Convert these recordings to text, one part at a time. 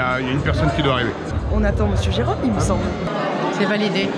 a une personne qui doit arriver. On attend Monsieur Jérôme, il me semble. C'est validé.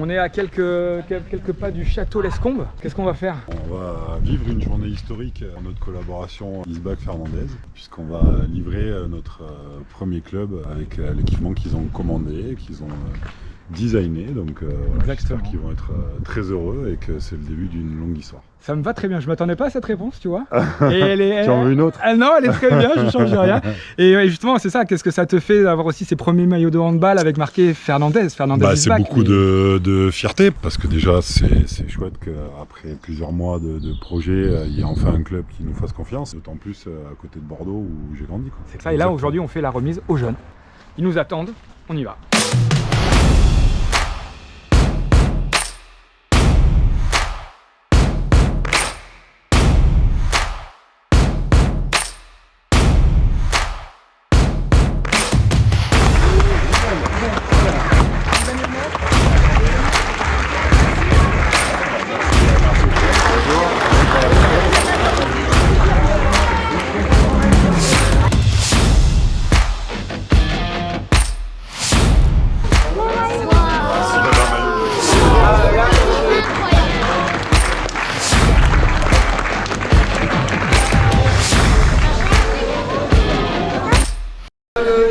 On est à quelques pas du château Lescombe. Qu'est-ce qu'on va faire? On va vivre une journée historique en notre collaboration Isbac Fernandez, puisqu'on va livrer notre premier club avec l'équipement qu'ils ont commandé, qu'ils ont designé. Donc j'espère qu'ils vont être très heureux et que c'est le début d'une longue histoire. Ça me va très bien, je m'attendais pas à cette réponse, tu vois. Tu en veux une autre? Non, elle est très bien, je ne change rien. Et justement, c'est ça, qu'est-ce que ça te fait d'avoir aussi ces premiers maillots de handball avec marqué Fernandez C'est beaucoup de fierté, parce que déjà c'est chouette qu'après plusieurs mois de projet, il y ait enfin un club qui nous fasse confiance, d'autant plus à côté de Bordeaux où j'ai grandi. C'est ça, et là aujourd'hui on fait la remise aux jeunes. Ils nous attendent, on y va.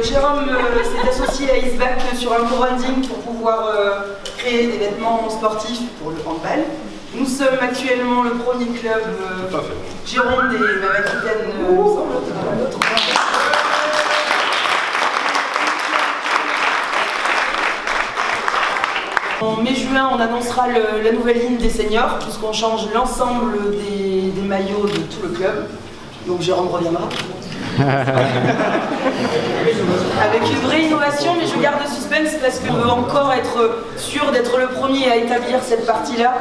Jérôme s'est associé à Isbac sur un co-branding pour pouvoir créer des vêtements sportifs pour le handball. Nous sommes actuellement le premier club Gironde et même Aquitaine, il me semble. En mai-juin, on annoncera la nouvelle ligne des seniors, puisqu'on change l'ensemble des maillots de tout le club. Donc Jérôme reviendra. Avec une vraie innovation, mais je garde le suspense parce qu'on veut encore être sûr d'être le premier à établir cette partie-là.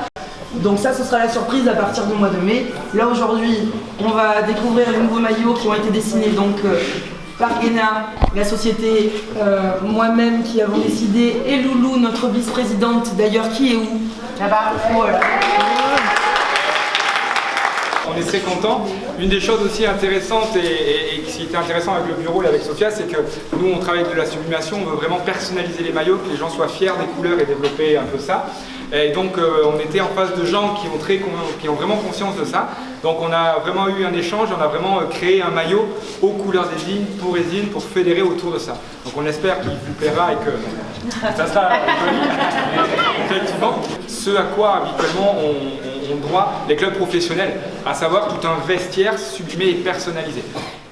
Donc ça, ce sera la surprise à partir du mois de mai. Là aujourd'hui, on va découvrir les nouveaux maillots qui ont été dessinés donc par Guéna, la société, moi-même qui avons décidé, et Loulou, notre vice-présidente d'ailleurs, qui est où? Là-bas. Voilà. On est très contents. Une des choses aussi intéressantes et qui était intéressant avec le bureau et avec Sophia, c'est que nous on travaille de la sublimation, on veut vraiment personnaliser les maillots, que les gens soient fiers des couleurs et développer un peu ça. Et donc on était en face de gens qui ont vraiment conscience de ça. Donc on a vraiment eu un échange, on a vraiment créé un maillot aux couleurs d'Esine, pour fédérer autour de ça. Donc on espère qu'il vous plaira et que ça sera joli. Effectivement, ce à quoi habituellement ont droit les clubs professionnels, à savoir tout un vestiaire sublimé et personnalisé.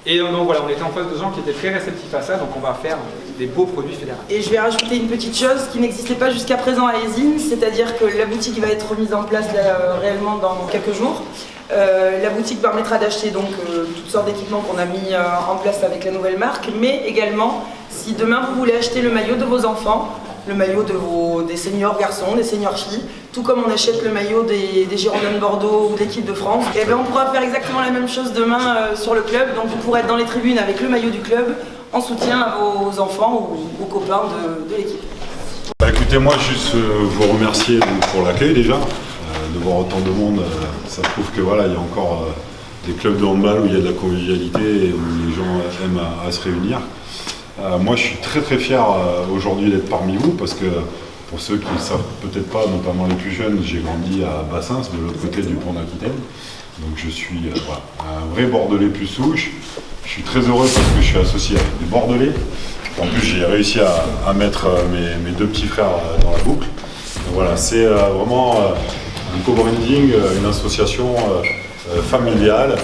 Et donc voilà, on était en face de gens qui étaient très réceptifs à ça, donc on va faire des beaux produits fédéraux. Et je vais rajouter une petite chose qui n'existait pas jusqu'à présent à Esine, c'est-à-dire que la boutique va être mise en place réellement dans quelques jours. La boutique permettra d'acheter donc toutes sortes d'équipements qu'on a mis en place avec la nouvelle marque, mais également, si demain vous voulez acheter le maillot de vos enfants, le maillot des seniors garçons, des seniors filles, tout comme on achète le maillot des Girondins de Bordeaux ou de l'équipe de France, et bien on pourra faire exactement la même chose demain sur le club, donc vous pourrez être dans les tribunes avec le maillot du club en soutien à vos enfants ou aux copains de l'équipe. Écoutez, moi juste vous remercier pour l'accueil déjà, de voir autant de monde, ça prouve que voilà, il y a encore des clubs de handball où il y a de la convivialité et où les gens aiment à se réunir. Moi je suis très fier aujourd'hui d'être parmi vous parce que pour ceux qui ne savent peut-être pas, notamment les plus jeunes, j'ai grandi à Bassins, de l'autre côté du pont d'Aquitaine. Donc je suis voilà, un vrai Bordelais plus souche. Je suis très heureux parce que je suis associé avec des Bordelais. En plus j'ai réussi à mettre mes deux petits frères dans la boucle. Donc, voilà, c'est vraiment un co-branding, une association familiale.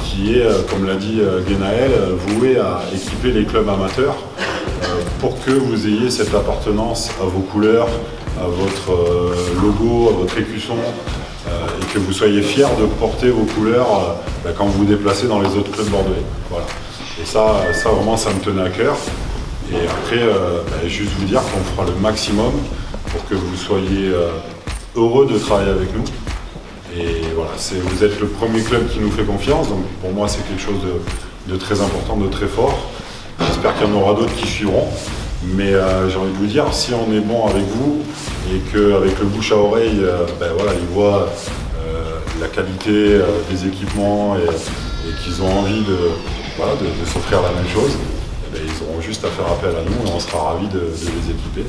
Qui est, comme l'a dit Guénaël, voué à équiper les clubs amateurs pour que vous ayez cette appartenance à vos couleurs, à votre logo, à votre écusson, et que vous soyez fiers de porter vos couleurs quand vous vous déplacez dans les autres clubs bordelais. Voilà. Et ça vraiment, ça me tenait à cœur. Et après, juste vous dire qu'on fera le maximum pour que vous soyez heureux de travailler avec nous. Et voilà, vous êtes le premier club qui nous fait confiance, donc pour moi c'est quelque chose de très important, de très fort. J'espère qu'il y en aura d'autres qui suivront. Mais j'ai envie de vous dire, si on est bon avec vous et qu'avec le bouche à oreille, ils voient la qualité des équipements et qu'ils ont envie de s'offrir la même chose, ils auront juste à faire appel à nous et on sera ravis de les équiper.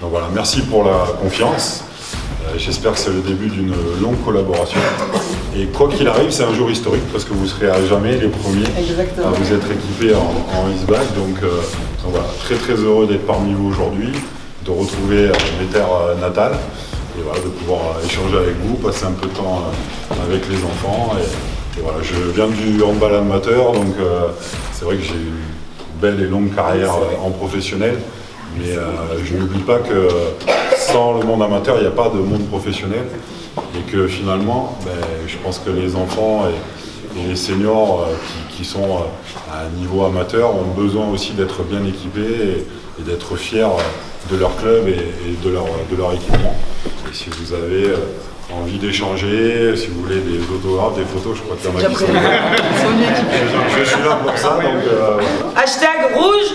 Donc voilà, merci pour la confiance. J'espère que c'est le début d'une longue collaboration. Et quoi qu'il arrive, c'est un jour historique parce que vous serez à jamais les premiers à vous être équipés en Eastbag. Donc voilà, très très heureux d'être parmi vous aujourd'hui, de retrouver mes terres natales et voilà, de pouvoir échanger avec vous, passer un peu de temps avec les enfants. Et voilà, je viens du handball amateur, donc c'est vrai que j'ai une belle et longue carrière en professionnel. Mais je n'oublie pas que sans le monde amateur, il n'y a pas de monde professionnel. Et que finalement, je pense que les enfants et les seniors qui sont à un niveau amateur ont besoin aussi d'être bien équipés et d'être fiers de leur club et de leur équipement. Et si vous avez envie d'échanger, si vous voulez des autographes, des photos, je crois qu'il y en a qui sont... Je suis là pour ça, donc... Hashtag rouge.